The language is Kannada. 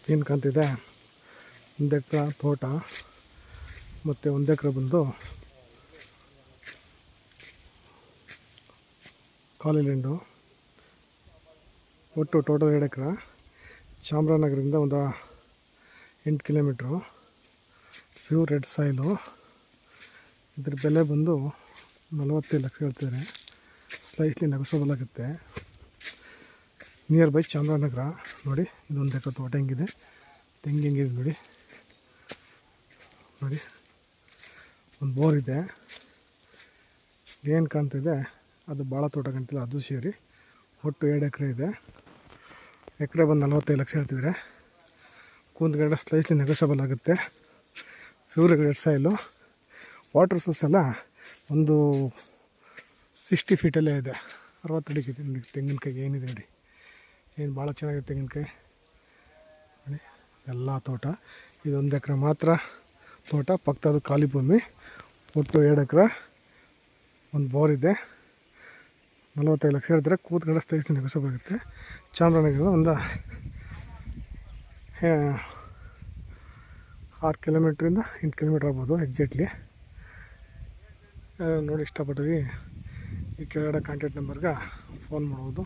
ಏನು ಕಾಣ್ತಿದೆ, 1 ಎಕರೆ ತೋಟ ಮತ್ತು 1 ಎಕರೆ ಬಂದು ಕಾಲಿ ಲ್ಯಾಂಡು. ಒಟ್ಟು ಟೋಟಲ್ 2 ಎಕರೆ. ಚಾಮರಾಜನಗರದಿಂದ ಒಂದು 8 ಕಿಲೋಮೀಟ್ರು. Pure red soil. ಇದ್ರ ಬೆಲೆ ಬಂದು 45 ಲಕ್ಷ ಹೇಳ್ತಿದ್ದಾರೆ. ಸ್ಲೈಟ್ಲಿ ನೆಗೋಸಬಲ್ ಆಗುತ್ತೆ. Near by Chamarajanagar. ನೋಡಿ, ಇದು 1 ಎಕರೆ ತೋಟ ಹೆಂಗಿದೆ, ತೆಂಗು ಹೆಂಗಿದೆ ನೋಡಿ. ಒಂದು ಬೋರ್ ಇದೆ. ಏನು ಕಾಣ್ತಿದೆ ಅದು ಭಾಳ ತೋಟ ಕಾಣ್ತಿಲ್ಲ, ಅದು ಸೇರಿ ಒಟ್ಟು 2 ಎಕರೆ ಇದೆ. ಎಕರೆ ಬಂದು 45 ಲಕ್ಷ ಹೇಳ್ತಿದ್ದಾರೆ. ಕೂತ್ಗಡೆ ಸ್ಲೈಟ್ಲಿ ನೆಗೋಸಬಲ್ ಆಗುತ್ತೆ. Pure red soil. Water source ಎಲ್ಲ ಒಂದು 60 ಫೀಟಲ್ಲೇ ಇದೆ. 60 ಅಡಿಗೆ ಇದೆ ನೋಡಿ. ತೆಂಗಿನಕಾಯಿ ಏನಿದೆ ನೋಡಿ, ಏನು ಭಾಳ ಚೆನ್ನಾಗಿದೆ ತೆಂಗಿನಕಾಯಿ ನೋಡಿ. ಎಲ್ಲ ತೋಟ. ಇದು 1 ಎಕರೆ ಮಾತ್ರ ತೋಟ, ಪಕ್ಕದ ಖಾಲಿ ಭೂಮಿ. ಒಟ್ಟು 2 ಎಕರೆ, ಒಂದು ಬೋರ್ ಇದೆ. 45 ಲಕ್ಷ ಹೇಳ್ತಾರೆ. ಕೂತ್ಗಡೆ ಸ್ಲೈಟ್ಲಿ ನೆಗೋಸಬಲ್ ಆಗುತ್ತೆ. ಚಾಮರಾಜನಗರದ ಒಂದು 6 ಕಿಲೋಮೀಟ್ರಿಂದ 8 ಕಿಲೋಮೀಟ್ರ್ ಆಗ್ಬೋದು ಎಕ್ಸಾಕ್ಟ್ಲಿ. ನೋಡಿ ಇಷ್ಟಪಟ್ಟಿವಿ ಈ ಕೆಳಗಡೆ ಕಾಂಟ್ಯಾಕ್ಟ್ ನಂಬರ್ಗೆ ಫೋನ್ ಮಾಡ್ಬೋದು.